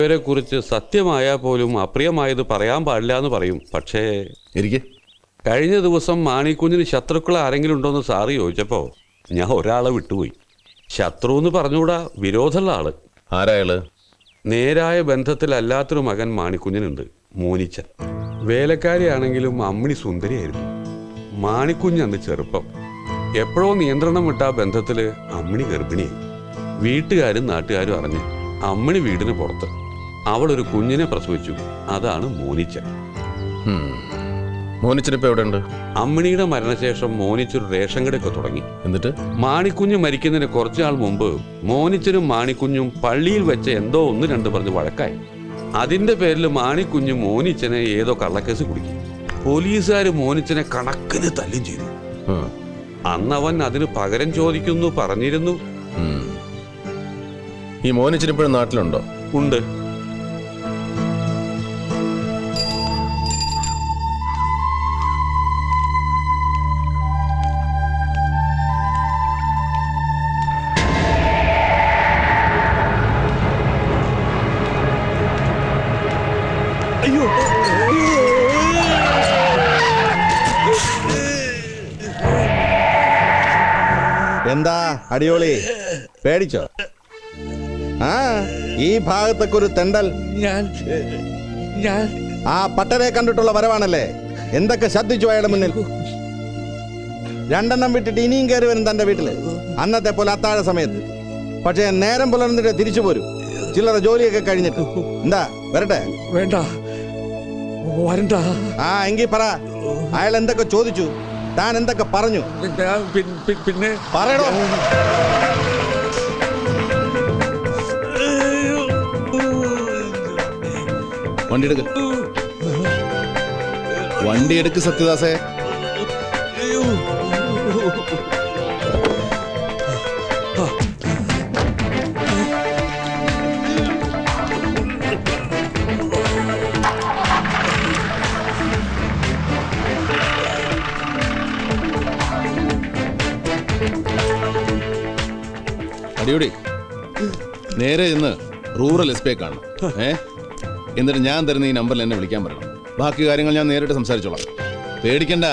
ഇവരെ കുറിച്ച് സത്യമായാൽ പോലും അപ്രിയമായത് പറയാൻ പാടില്ല എന്ന് പറയും. പക്ഷേ കഴിഞ്ഞ ദിവസം മാണിക്കുഞ്ഞിന് ശത്രുക്കൾ ആരെങ്കിലും ഉണ്ടോയെന്ന് സാറ് ചോദിച്ചപ്പോൾ ഞാൻ ഒരാളെ വിട്ടുപോയി. ശത്രു എന്ന് പറഞ്ഞുകൂടാ, വിരോധമുള്ള ആള്. ആരായാള്? നേരായ ബന്ധത്തിലല്ലാത്തൊരു മകൻ മാണിക്കുഞ്ഞിനുണ്ട്, മോനിച്ചൻ. വേലക്കാരിയാണെങ്കിലും അമ്മിണി സുന്ദരിയായിരുന്നു. മാണിക്കുഞ്ഞ് അന്ന് ചെറുപ്പം. എപ്പോഴോ നിയന്ത്രണം വിട്ട ആ ബന്ധത്തിൽ അമ്മിണി ഗർഭിണിയായി. വീട്ടുകാരും നാട്ടുകാരും അറിഞ്ഞ് അമ്മിണി വീടിന് പുറത്ത്. അവളൊരു കുഞ്ഞിനെ പ്രസവിച്ചു. അതാണ് മോനിച്ചൻ. മോനിച്ചനിപ്പോ എവിടെയുണ്ട്? അമ്മിണിയുടെ മരണശേഷം മോനിച്ചൊരു റേഷൻ കടയൊക്കെ തുടങ്ങി. എന്നിട്ട് മാണിക്കുഞ്ഞ് മരിക്കുന്നതിന് കുറച്ചുനാൾ മുമ്പ് മോനിച്ചനും മാണിക്കുഞ്ഞും പള്ളിയിൽ വെച്ച് എന്തോ ഒന്ന് രണ്ട് പറഞ്ഞ് വഴക്കായി. അതിന്റെ പേരിൽ മാണിക്കുഞ്ഞ് മോനിച്ചനെ ഏതോ കള്ളക്കേസ് കുടുക്കി. പോലീസുകാർ മോനിച്ചനെ കണക്കിന് തല്ലും ചെയ്തു. അന്നവൻ അതിന് പകരം ചോദിക്കുന്നു പറഞ്ഞിരുന്നു. ഈ മോനിച്ചനിപ്പോഴും നാട്ടിലുണ്ടോ? ഉണ്ട്. എന്താ അടിയോളി, പേടിച്ചോ? ആ ഈ ഭാഗത്തൊക്കെ ഒരു തെണ്ടൽ. ആ പട്ടരെ കണ്ടിട്ടുള്ള വരവാണല്ലേ? എന്തൊക്കെ ശ്രദ്ധിച്ചു അയാളുടെ മുന്നിൽ? രണ്ടെണ്ണം വിട്ടിട്ട് ഇനിയും കയറി വരും തന്റെ വീട്ടില്, അന്നത്തെ പോലെ അത്താഴ സമയത്ത്. പക്ഷേ നേരം പുലർന്നിട്ട് തിരിച്ചു പോരും, ചില്ലറ ജോലിയൊക്കെ കഴിഞ്ഞിട്ട്. എന്താ വരട്ടെ? വേണ്ട, വരണ്ട. ആ എങ്കിൽ പറ, അയാൾ എന്തൊക്കെ ചോദിച്ചു, താൻ എന്തൊക്കെ പറഞ്ഞു? പിന്നെ പറയണോ? വണ്ടി എടുക്ക് സത്യദാസേ. അടിയോടി, നേരെ ഇന്ന് റൂറൽ എസ് പി കാണണം. എന്നിട്ട് ഞാൻ തരുന്ന ഈ നമ്പറിൽ എന്നെ വിളിക്കാൻ പറയണം. ബാക്കി കാര്യങ്ങൾ ഞാൻ നേരിട്ട് സംസാരിച്ചോളാം. പേടിക്കണ്ട,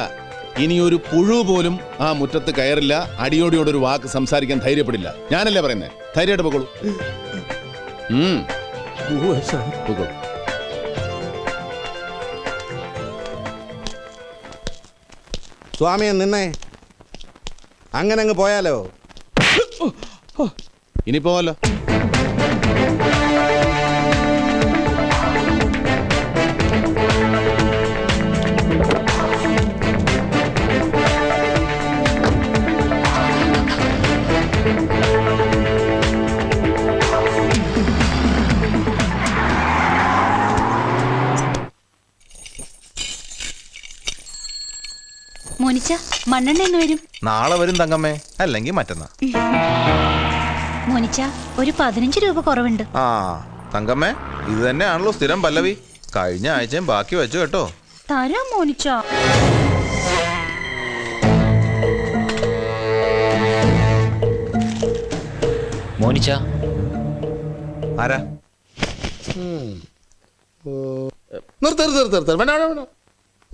ഇനി ഒരു പുഴു പോലും ആ മുറ്റത്ത് കയറില്ല. അടിയോടിയോടൊരു വാക്ക് സംസാരിക്കാൻ ധൈര്യപ്പെടില്ല. ഞാനല്ലേ പറയുന്നേ, ധൈര്യമായിട്ട് പൊക്കോളൂ. പൊക്കോളൂ. സ്വാമിയെ നിന്നെ അങ്ങനെ അങ്ങ് പോയാലോ? ഇനി പോവല്ലോ. മോനിച്ച, മണ്ണെണ്ണ എന്ന് വരും? നാളെ വരും തങ്കമ്മേ, അല്ലെങ്കിൽ മറ്റന്നാ. മോനിച്ച, ഒരു 15 രൂപ കുറവുണ്ട്. ആ തങ്കമ്മേ, ഇത് തന്നെയാണല്ലോ സ്ഥിരം പല്ലവി. കഴിഞ്ഞ ആഴ്ചയും ബാക്കി വെച്ചു കേട്ടോ. തരാം മോനിച്ച. മോനിച്ച ആരാ?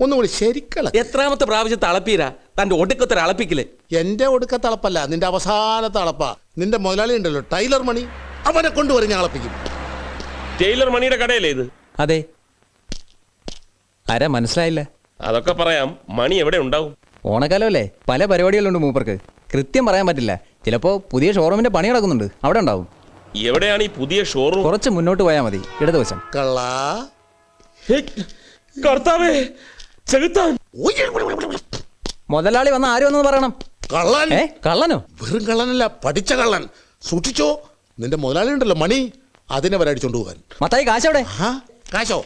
ഒന്നുകൂടി ശരിക്കള. എത്രാമത്തെ പ്രാവശ്യത്തെ അളപ്പീരാ തന്റെ ഒടുക്കത്തെ അളപ്പിക്കല്? എന്റെ ഒടുക്കത്തെ അളപ്പല്ല, നിന്റെ അവസാനത്തെ അളപ്പാ. നിന്റെ മുതലാളി ഉണ്ടല്ലോ ടൈലർ മണി, അവനെ കൊണ്ടുവരും ഞാൻ അളപ്പിക്കും. ടൈലർ മണിയുടെ കടയല്ലേ ഇത്? അതെ. ആരാ മനസ്സിലായില്ല? അതൊക്കെ പറയാം. മണി എവിടെ ഉണ്ടാവും? ഓണക്കാലമല്ലേ, പല പരിപാടികളുണ്ട് മൂപ്പർക്ക്. കൃത്യം പറയാൻ പറ്റില്ല. ചിലപ്പോ പുതിയ ഷോറൂമിന്റെ പണി നടക്കുന്നുണ്ട്, അവിടെ ഉണ്ടാവും. എവിടെയാണ് ഈ പുതിയ ഷോറൂം? കുറച്ച് മുന്നോട്ട് പോയാൽ മതി, ഇടതുവശം. കള്ളാ കർത്താവേ, ചെകുത്താൻ! മുതലാളി വന്ന ആരും ഒന്നും പറയണം. കള്ളൻ! കള്ളനോ? വെറും കള്ളനല്ല, പഠിച്ച കള്ളൻ. സൂക്ഷിച്ചോ, നിന്റെ മുതലാളി ഉണ്ടല്ലോ മണി, അതിനെ വരെ അടിച്ചോണ്ട് പോകാൻ. മത്തായി കാശവിടെ? കാശോ?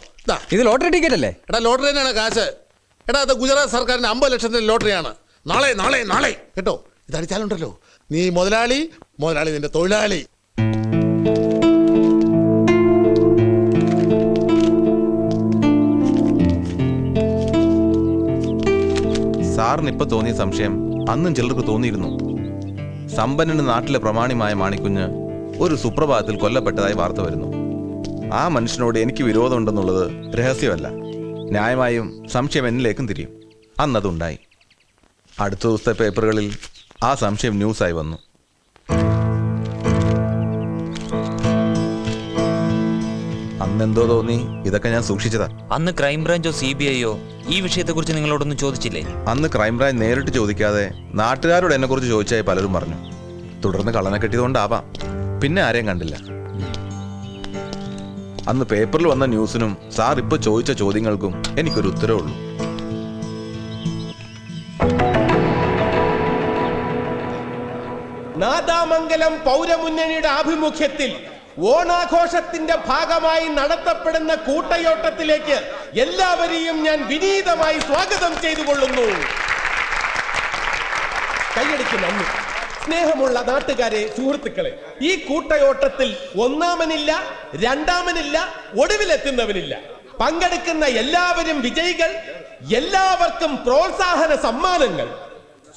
ഇത് ലോട്ടറി ടിക്കറ്റ് അല്ലേ? എടാ ലോട്ടറി തന്നെയാണ് കാശ്. എടാ അത് ഗുജറാത്ത് സർക്കാരിന്റെ 50 ലക്ഷത്തിന്റെ ലോട്ടറിയാണ്. നാളെ നാളെ നാളെ കേട്ടോ, ഇതടിച്ചാലുണ്ടല്ലോ നീ മുതലാളി, മുതലാളി നിന്റെ തൊഴിലാളി. സാറിന് ഇപ്പൊ തോന്നിയ സംശയം അന്നും ചിലർക്ക് തോന്നിയിരുന്നു. സമ്പന്നന് നാട്ടിലെ പ്രമാണിമായ മാണിക്കുഞ്ഞ് ഒരു സുപ്രഭാതത്തിൽ കൊല്ലപ്പെട്ടതായി വാർത്ത വരുന്നു. ആ മനുഷ്യനോട് എനിക്ക് വിരോധമുണ്ടെന്നുള്ളത് രഹസ്യമല്ല. ന്യായമായും സംശയം എന്നിലേക്കും തിരിയും. അന്നതുണ്ടായി. അടുത്ത ദിവസത്തെ പേപ്പറുകളിൽ ആ സംശയം ന്യൂസായി വന്നു. അന്നെന്തോ തോന്നി ഇതൊക്കെ ഞാൻ സൂക്ഷിച്ചതാ. അന്ന് ക്രൈംബ്രാഞ്ചോ CBIയോ ഈ വിഷയത്തെക്കുറിച്ച് നിങ്ങളോടൊന്നും ചോദിച്ചില്ലേ? അന്ന് ക്രൈംബ്രാഞ്ച് നേരിട്ട് ചോദിക്കാതെ നാട്ടുകാരോട് എന്നെ കുറിച്ച് ചോദിച്ചായി പലരും പറഞ്ഞു. തുടർന്ന് കള്ളനെ കെട്ടിയതുകൊണ്ടാവാം. പിന്നെ ആരെയും കണ്ടില്ല. അന്ന് പേപ്പറിൽ വന്ന ന്യൂസിനും സാർ ഇപ്പൊ ചോദിച്ച ചോദ്യങ്ങൾക്കും എനിക്കൊരു ഉത്തരവുള്ളൂ. നാദാമംഗലം പൗരമുന്നണിയുടെ ആഭിമുഖ്യത്തിൽ ഓണാഘോഷത്തിന്റെ ഭാഗമായി നടത്തപ്പെടുന്ന കൂട്ടയോട്ടത്തിലേക്ക് എല്ലാവരെയും ഞാൻ വിനീതമായി സ്വാഗതം ചെയ്തുകൊള്ളുന്നു. കൈയടിക്ക് നന്ദി. സ്നേഹമുള്ള നാട്ടുകാരെ, സുഹൃത്തുക്കളെ, ഈ കൂട്ടയോട്ടത്തിൽ ഒന്നാമനില്ല, രണ്ടാമനില്ല, ഒടുവിലെത്തുന്നവനില്ല. പങ്കെടുക്കുന്ന എല്ലാവരും വിജയികൾ, എല്ലാവർക്കും പ്രോത്സാഹന സമ്മാനങ്ങൾ.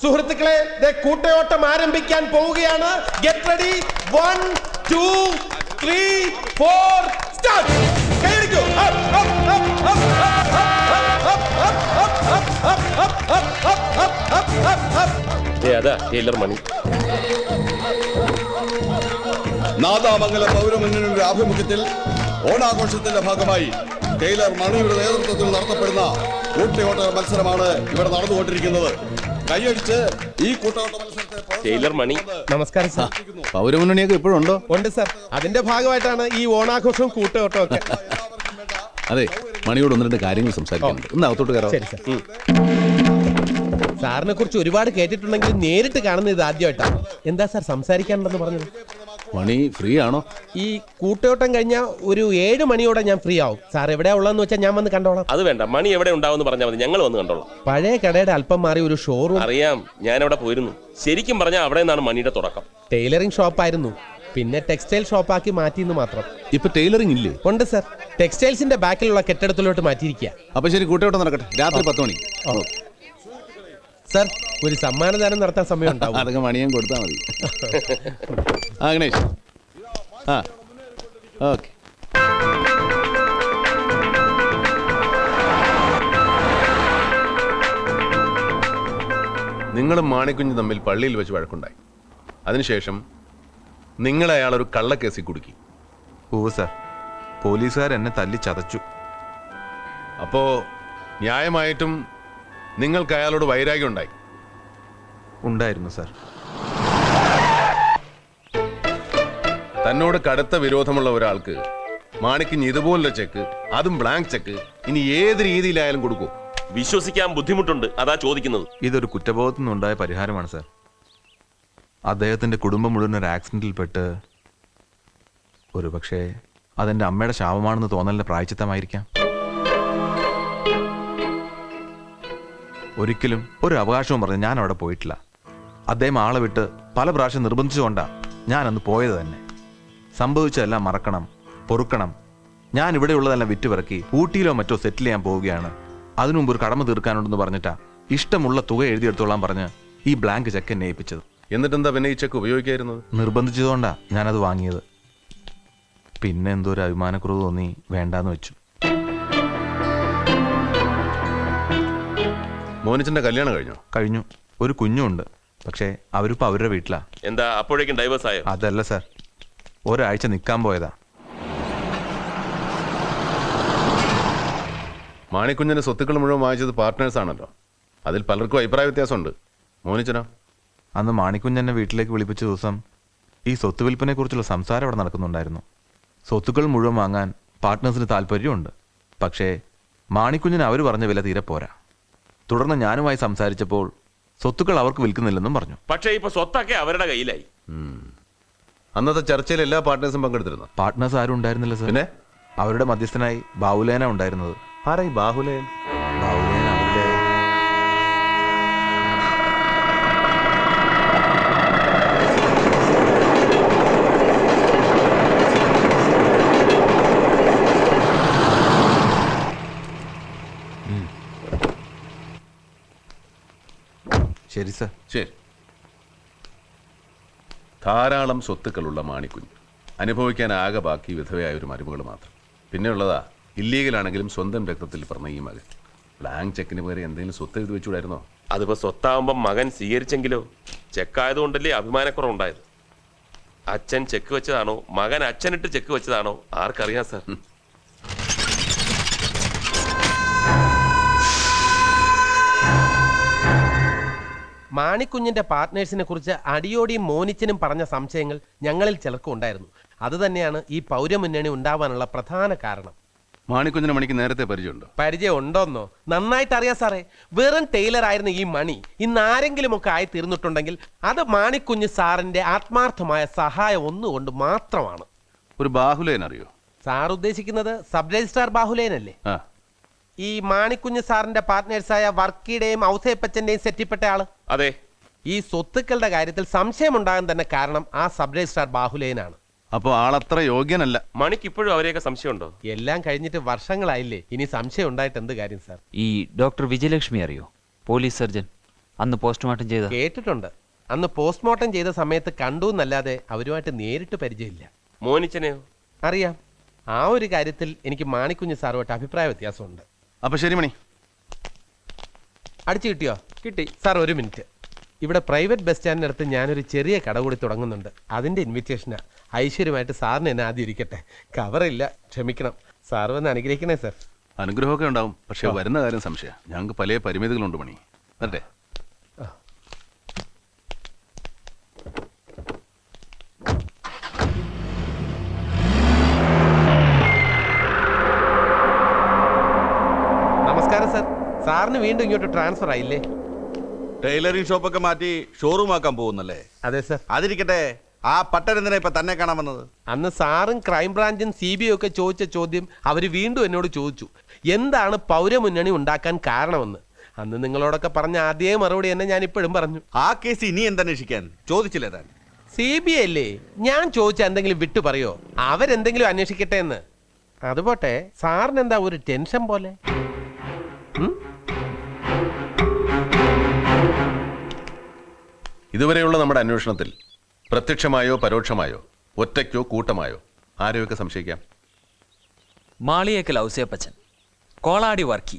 സുഹൃത്തുക്കളെ, കൂട്ടയോട്ടം ആരംഭിക്കാൻ പോവുകയാണ്. Get ready. 1 2 3 4 സ്റ്റാർട്ട്. കൈയടിക്കൂ. അതാ ടൈലർ മണി. നാദാമംഗലം പൗരമുന്നണിയുടെ ആഭിമുഖ്യത്തിൽ ഓണാഘോഷത്തിന്റെ ഭാഗമായി ടൈലർ മണിയുടെ നേതൃത്വത്തിൽ നടത്തപ്പെടുന്ന കൂട്ടയോട്ട മത്സരമാണ് ഇവിടെ നടന്നുകൊണ്ടിരിക്കുന്നത്. കൈയടിച്ച് ഈ കൂട്ടയോട്ട മത്സരത്തെ ടൈലർ മണി. നമസ്കാരം സാർ. പൗരമുന്നണിയൊക്കെ ഇപ്പോഴും ഉണ്ടോ? ഉണ്ട് സാർ. അതിന്റെ ഭാഗമായിട്ടാണ് ഈ ഓണാഘോഷവും കൂട്ടയോട്ടവും ഒക്കെ. അതെ, മണിയോട് ഒന്ന് രണ്ട് കാര്യങ്ങൾ സംസാരിക്കാനുണ്ട്. ഒന്ന് അകത്തോട്ട് കയറാം. ശരി സാർ. സാറിനെ കുറിച്ച് ഒരുപാട് കേട്ടിട്ടുണ്ടെങ്കിൽ നേരിട്ട് കാണുന്നത് ഇത് ആദ്യമായിട്ടാണ്. എന്താ സാർ സംസാരിക്കാനുണ്ടെന്ന് പറഞ്ഞത്? മണി ഫ്രീ ആണോ? ഈ കൂട്ടയോട്ടം കഴിഞ്ഞാൽ ഒരു 7 മണിയോടെ ഞാൻ ഫ്രീ ആവും. സാർ എവിടെയാ ഉള്ളതെന്ന് വെച്ചാൽ ഞാൻ വന്ന് കണ്ടോളാം. അത് വേണ്ട, മണി എവിടെ ഉണ്ടാവും പറഞ്ഞാൽ മതി, ഞങ്ങൾ വന്ന് കണ്ടോളാം. പഴയ കടയുടെ അല്പം മാറി ഒരു ഷോറൂം. അറിയാം, ഞാൻ അവിടെ പോയിരുന്നു. ശരിക്കും പറഞ്ഞാൽ അവിടെ നിന്നാണ് മണിയുടെ തുടക്കം. ടൈലറിംഗ് ഷോപ്പായിരുന്നു, പിന്നെ ടെക്സ്റ്റൈൽ ഷോപ്പാക്കി മാറ്റിയെന്ന് മാത്രം. ഇപ്പൊ ടൈലറിംഗ് ഇല്ലേ? ഉണ്ട് സാർ. ടെക്സ്റ്റൈൽസിന്റെ ബാക്കിലുള്ള കെട്ടിടത്തിലോട്ട് മാറ്റിയിരിക്കുക. അപ്പൊ ശരി, കൂട്ടയോട്ടം നടക്കട്ടെ. രാത്രി 10 മണി. സാർ, ഒരു സമ്മാനദാനം നടത്താൻ സമയം ഉണ്ടാവും. അതൊക്കെ മണിയാൻ കൊടുത്താൽ മതി. ആ ഗണേഷ്. ആ ഓക്കെ. നിങ്ങളും മാണിക്കുഞ്ഞ് തമ്മിൽ പള്ളിയിൽ വെച്ച് വഴക്കുണ്ടായി. അതിനുശേഷം നിങ്ങളെ അയാളൊരു കള്ളക്കേസിൽ കുടുക്കി. ഓ സാർ, പോലീസുകാർ എന്നെ തല്ലി ചതച്ചു. അപ്പോ ന്യായമായിട്ടും നിങ്ങൾക്ക് അയാളോട് വൈരാഗ്യം ഉണ്ടായി? ഉണ്ടായിരുന്നു സാർ. തന്നോട് കടുത്ത വിരോധമുള്ള ഒരാൾക്ക് മാണിക്കുഞ്ഞ് ഇതുപോലുള്ള ചെക്ക്, അതും ബ്ലാങ്ക് ചെക്ക്, ഇനി ഏത് രീതിയിലായാലും കൊടുക്കൂ? വിശ്വസിക്കാൻ ബുദ്ധിമുട്ടുണ്ട്, അതാ ചോദിക്കുന്നത്. ഇതൊരു കുറ്റബോധത്തിൽ നിന്നുണ്ടായ പരിഹാരമാണ് സാർ. അദ്ദേഹത്തിന്റെ കുടുംബം മുഴുവൻ ഒരു ആക്സിഡന്റിൽപ്പെട്ട് ഒരുപക്ഷെ അതെന്റെ അമ്മയുടെ ശാപമാണെന്ന് തോന്നലിന്റെ പ്രായച്ചിത്തമായിരിക്കാം. ഒരിക്കലും ഒരു അവകാശവും പറഞ്ഞ് ഞാൻ അവിടെ പോയിട്ടില്ല. അദ്ദേഹം ആളെ വിട്ട് പല പ്രാവശ്യം നിർബന്ധിച്ചുകൊണ്ടാണ് ഞാൻ അന്ന് പോയത് തന്നെ. സംഭവിച്ചതെല്ലാം മറക്കണം, പൊറുക്കണം. ഞാൻ ഇവിടെയുള്ളതെല്ലാം വിറ്റുപിറക്കി ഊട്ടിയിലോ മറ്റോ സെറ്റിൽ ചെയ്യാൻ പോവുകയാണ്. അതിനു മുമ്പ് ഒരു കടമ തീർക്കാനുണ്ടെന്ന് പറഞ്ഞിട്ടാ ഇഷ്ടമുള്ള തുക എഴുതിയെടുത്തോളാൻ പറഞ്ഞ് ഈ ബ്ലാങ്ക് ചെക്ക് എന്നെ ഏൽപ്പിച്ചത്. എന്നിട്ടെന്താ പിന്നെ ഈ ചെക്ക് ഉപയോഗിക്കായിരുന്നത്? നിർബന്ധിച്ചതുകൊണ്ടാ ഞാനത് വാങ്ങിയത്. പിന്നെ എന്തോ ഒരു അഭിമാനക്കുറവ് തോന്നി വേണ്ടാന്ന് വെച്ചു. മോനിച്ചന്റെ കല്യാണം കഴിഞ്ഞോ? കഴിഞ്ഞു. ഒരു കുഞ്ഞുണ്ട്. പക്ഷേ അവരിപ്പോ അവരുടെ വീട്ടിലാ. എന്താ അപ്പോഴേക്കും ഡൈവേഴ്സ് ആയോ? അതല്ല സാർ, ഒരാഴ്ച നിൽക്കാൻ പോയതാ. മാണിക്കുഞ്ഞിന്റെ സ്വത്തുക്കൾ മുഴുവൻ വാങ്ങിച്ചത് പാർട്ട്നേഴ്സ് ആണല്ലോ. അതിൽ പലർക്കും അഭിപ്രായ വ്യത്യാസമുണ്ട്. മോനിച്ചനോ? അന്ന് മാണിക്കുഞ്ഞെന്നെ വീട്ടിലേക്ക് വിളിപ്പിച്ച ദിവസം ഈ സ്വത്ത് വിൽപ്പനെ കുറിച്ചുള്ള സംസാരം അവിടെ നടക്കുന്നുണ്ടായിരുന്നു. സ്വത്തുക്കൾ മുഴുവൻ വാങ്ങാൻ പാർട്ട്നേഴ്സിന് താല്പര്യമുണ്ട്. പക്ഷേ മാണിക്കുഞ്ഞിന് അവർ പറഞ്ഞ വില തീരെ പോരാ. തുടർന്ന് ഞാനുമായി സംസാരിച്ചപ്പോൾ സ്വത്തുക്കൾ അവർക്ക് വിൽക്കുന്നില്ലെന്നും പറഞ്ഞു. പക്ഷേ ഇപ്പൊ സ്വത്തൊക്കെ അവരുടെ കയ്യിലായി. അന്നത്തെ ചർച്ചയിൽ എല്ലാ പാർട്ട്നേഴ്സും പങ്കെടുത്തിരുന്നു? പാർട്ട്നേഴ്സ് ആരും ഉണ്ടായിരുന്നില്ല സാർ. പിന്നെ അവരുടെ മധ്യസ്ഥനായി ബാഹുലേന ഉണ്ടായിരുന്നത്. ആരായി ബാഹുലേൻ? ബാഹുലേന അവരുടെ ശരി സാർ. ശരി. ധാരാളം സ്വത്തുക്കളുള്ള മാണിക്കുഞ്ഞ്, അനുഭവിക്കാൻ ആകെ ബാക്കി വിധവയായ ഒരു മരുമകൾ മാത്രം. പിന്നെ ഉള്ളതാ ഇല്ലീഗലാണെങ്കിലും സ്വന്തം രക്തത്തിൽ പറഞ്ഞ ഈ മകൻ. ബ്ലാങ്ക് ചെക്കിന് പകരം എന്തെങ്കിലും സ്വത്ത് എഴുതി വെച്ചുകൂടായിരുന്നോ? അതിപ്പോ സ്വത്താവുമ്പം മകൻ സ്വീകരിച്ചെങ്കിലോ? ചെക്കായതുകൊണ്ടല്ലേ അഭിമാനക്കുറവുണ്ടായത്. അച്ഛൻ ചെക്ക് വെച്ചതാണോ മകൻ അച്ഛനിട്ട് ചെക്ക് വെച്ചതാണോ ആർക്കറിയാം സാർ. മാണിക്കുഞ്ഞിന്റെ പാർട്ട്നേഴ്സിനെ കുറിച്ച് അടിയോടിയും മോനിച്ചനും പറഞ്ഞ സംശയങ്ങൾ ഞങ്ങളിൽ ചിലർക്കും ഉണ്ടായിരുന്നു. അതുതന്നെയാണ് ഈ പൗരമുന്നണി ഉണ്ടാവാനുള്ള പ്രധാന കാരണം. മാണിക്കുഞ്ഞിന് മണിക്ക് നേരത്തെ പരിചയമുണ്ടോ? പരിചയം ഉണ്ടോന്നോ? നന്നായിട്ട് അറിയാം സാറേ. വെറും ടൈലർ ആയിരുന്ന ഈ മണി ഇന്ന് ആരെങ്കിലുമൊക്കെ ആയി തീർന്നിട്ടുണ്ടെങ്കിൽ അത് മാണിക്കുഞ്ഞ് സാറിന്റെ ആത്മാർത്ഥമായ സഹായം ഒന്നുകൊണ്ട് മാത്രമാണ്. ഒരു ബാഹുലേൻ അറിയോ? സാർ ഉദ്ദേശിക്കുന്നത് സബ് രജിസ്ട്രാർ ബാഹുലേനല്ലേ? ആ, ഈ മാണിക്കുഞ്ഞ് സാറിന്റെ പാർട്ട്നേഴ്സായ വർക്കിയുടെയും ഔസേപ്പച്ചന്റെയും സെറ്റിപ്പെട്ട ആള്. അതെ. ഈ സ്വത്തുക്കളുടെ കാര്യത്തിൽ സംശയമുണ്ടാകാൻ തന്നെ കാരണം ആ സബ് രജിസ്ട്രാർ ബാഹുലേനാണ്. അപ്പോൾ ആളത്ര യോഗ്യനല്ല. മണിക്ക് ഇപ്പോഴും അവരെയൊക്കെ സംശയമുണ്ടോ? എല്ലാം കഴിഞ്ഞിട്ട് വർഷങ്ങളായില്ലേ, ഇനി സംശയം ഉണ്ടായിട്ട് എന്ത് കാര്യം സാർ? ഈ ഡോക്ടർ വിജയലക്ഷ്മി അറിയോ? പോലീസ് സർജൻ, അന്ന് പോസ്റ്റ്മോർട്ടം ചെയ്ത. കേട്ടിട്ടുണ്ട്. അന്ന് പോസ്റ്റ്മോർട്ടം ചെയ്ത സമയത്ത് കണ്ടു എന്നല്ലാതെ അവരുമായിട്ട് നേരിട്ട് പരിചയമില്ല. മോനിച്ചനെയോ? അറിയാം. ആ ഒരു കാര്യത്തിൽ എനിക്ക് മാണിക്കുഞ്ഞ് സാറുമായിട്ട് അഭിപ്രായ വ്യത്യാസമുണ്ട്. അപ്പൊ ശരി മണി, അടിച്ചു കിട്ടിയോ? കിട്ടി സാർ. ഒരു മിനിറ്റ്. ഇവിടെ പ്രൈവറ്റ് ബസ് സ്റ്റാൻഡിനടുത്ത് ഞാനൊരു ചെറിയ കട കൂടി തുടങ്ങുന്നുണ്ട്. അതിന്റെ ഇൻവിറ്റേഷനാ. ഐശ്വര്യമായിട്ട് സാറിന് എന്നെ ആദ്യം ഇരിക്കട്ടെ. കവറില്ല, ക്ഷമിക്കണം. സാർ വന്ന് അനുഗ്രഹിക്കണേ സാർ. അനുഗ്രഹമൊക്കെ ഉണ്ടാവും, പക്ഷെ വരുന്ന കാര്യം സംശയം. ഞങ്ങൾക്ക് പല പരിമിതികളുണ്ട് മണി. വരട്ടെ. നമസ്കാരം സാർ. സാറിന് വീണ്ടും ഇങ്ങോട്ട് ട്രാൻസ്ഫർ ആയില്ലേ? ടൈലറിംഗ് ഷോപ്പൊക്കെ മാറ്റി ഷോറൂം ആക്കാൻ പോകുന്നല്ലേ? അതെ സാർ. അതിരിക്കട്ടെ, ആ പട്ടരെന്തിനാ ഇപ്പൊ തന്നെ കാണാൻ വന്നത്? അന്ന് സാറും ക്രൈംബ്രാഞ്ചും CBI ഒക്കെ ചോദിച്ച ചോദ്യം അവർ വീണ്ടും എന്നോട് ചോദിച്ചു. എന്താണ് പൗരമുന്നണി ഉണ്ടാക്കാൻ കാരണമെന്ന്. അന്ന് നിങ്ങളോടൊക്കെ പറഞ്ഞ അതേ മറുപടി തന്നെ ഞാൻ ഇപ്പോഴും പറഞ്ഞു. ആ കേസ് ഇനി എന്തന്വേഷിക്കാൻ ചോദിച്ചില്ലേ താൻ? CBI അല്ലേ? ഞാൻ ചോദിച്ച എന്തെങ്കിലും വിട്ടു പറയോ? അവരെന്തെങ്കിലും അന്വേഷിക്കട്ടെ എന്ന്. അതുപോട്ടെ, സാറിന് എന്താ ഒരു ടെൻഷൻ പോലെ? ഇതുവരെയുള്ള നമ്മുടെ അന്വേഷണത്തിൽ പ്രത്യക്ഷമായോ പരോക്ഷമായോ ഒറ്റയ്ക്കോ കൂട്ടമായോ ആരെയൊക്കെ സംശയിക്കാം? മാളിയേക്കൽ ഔസേപ്പച്ചൻ, കോളാടി വർക്കി,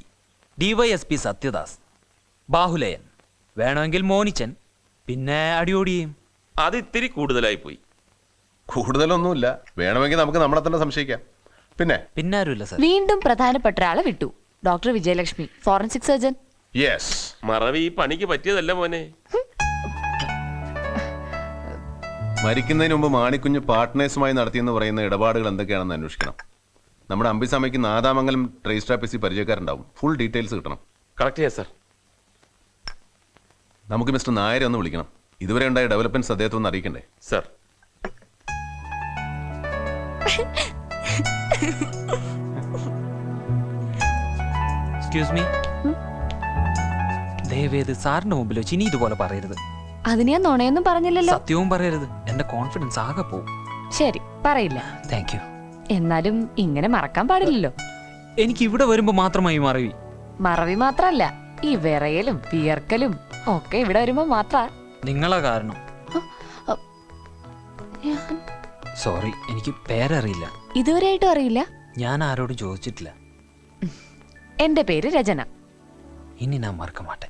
DYSP സത്യദാസ്, ബാഹുലയൻ, വേണമെങ്കിൽ മോനിച്ചൻ, പിന്നെ അടിയോടിയും. അത് ഇത്തിരി കൂടുതലായി പോയി. കൂടുതലൊന്നുമില്ല. വേണമെങ്കിൽ നമുക്ക് നമ്മളെ തന്നെ സംശയിക്കാം. പിന്നെ ആരുമില്ല സാർ. വീണ്ടും പ്രധാനപ്പെട്ട ഒരാളെ വിട്ടു. Doctor Vijayalakshmi, forensic surgeon. Yes, മറവി ഈ പണിക്ക് പറ്റിയതല്ല മോനെ. മരിക്കുന്നതിന് മുമ്പ് മാണിക്കുഞ്ഞ് പാർട്ട്നേഴ്സുമായി നടത്തിയെന്ന് പറയുന്ന ഇടപാടുകൾ എന്തൊക്കെയാണെന്ന് അന്വേഷിക്കണം. നമ്മുടെ അമ്പിസാമയ്ക്ക് നാദാമംഗലം രജിസ്ട്രാർ ഓഫീസിൽ പരിചയക്കാരുണ്ടാവും. ഫുൾ ഡീറ്റെയിൽസ് കിട്ടണം. കറക്റ്റ് ചെയ്യാം സാർ. നമുക്ക് മിസ്റ്റർ നായരെ ഒന്ന് വിളിക്കണം. ഇതുവരെ ഉണ്ടായ ഡെവലപ്മെന്റ്സ് അദ്ദേഹത്തെ ഒന്ന് അറിയിക്കണ്ടേ? സാർ, എക്സ്ക്യൂസ് മീ, ദയവേത് സാറിന്റെ മുമ്പിൽ വെച്ച് ഇനി ഇതുപോലെ പറയരുത്. അതിന് ഞാൻ നുണയൊന്നും പറഞ്ഞില്ലല്ലോ. സത്യവും പറയരുത്. എന്റെ കോൺഫിഡൻസ് ആകെ പോവും. ശരി, പറയില്ല. Thank you. എന്നാലും ഇങ്ങനെ മറക്കാൻ പാടില്ലല്ലോ. എനിക്ക് ഇവിടെ വരുമ്പോ മാത്രമായി മറവി. മറവി മാത്രല്ല, ഈ വിറയലും വിയർക്കലും ഒക്കെ ഇവിടെ വരുമ്പോ മാത്ര. നിങ്ങളെ കാരണം. സോറി, എനിക്ക് പേരറിയില്ല. ഇതുവരെയായിട്ടും അറിയില്ല? ഞാൻ ആരോടും ചോദിച്ചിട്ടില്ല. എന്റെ പേര് രചന. ഇനി ഞാൻ മറക്ക മാട്ടെ.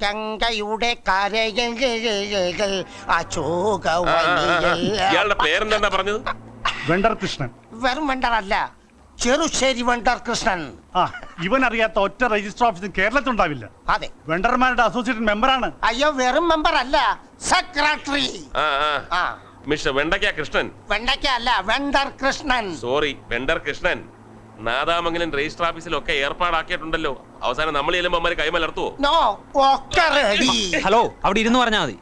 ഗംഗയുടെ കരയിൽ ഇയാളുടെ പേരെന്താ പറഞ്ഞത്? വെണ്ടർ കൃഷ്ണൻ. വെറും വെണ്ടറല്ല, ചെറുശ്ശേരി വെണ്ടർ കൃഷ്ണൻ. ഇവൻ അറിയാത്ത ഒറ്റ രജിസ്റ്റർ ഓഫീസും കേരളത്തിലുണ്ടാവില്ല. അതെ, വെണ്ടർമാരുടെ അസോസിയേഷൻ മെമ്പറാണ്. അയ്യോ, വെറും മെമ്പർ അല്ല, സെക്രട്ടറി. മിസ്റ്റർ വെണ്ടയ്ക്ക കൃഷ്ണൻ. വെണ്ടയ്ക്ക അല്ല, vendor Krishnan. Sorry, vendor Krishnan. Nadamangalam register ഓഫീസിലൊക്കെ ഏർപ്പാടാക്കിയിട്ടുണ്ടല്ലോ. അവസാനം നമ്മൾ ചെല്ലുമ്പോൾ അമ്മ കൈമലർത്തുവോ? നോ, ഒക്കെ റെഡി. ഹലോ, അവിടെ ഇരുന്ന് പറഞ്ഞാൽ മതി.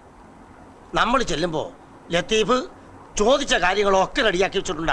നമ്മൾ ചെല്ലുമ്പോ ലത്തീഫ് ചോദിച്ച കാര്യങ്ങളൊക്കെ റെഡിയാക്കി വെച്ചിട്ടുണ്ട്.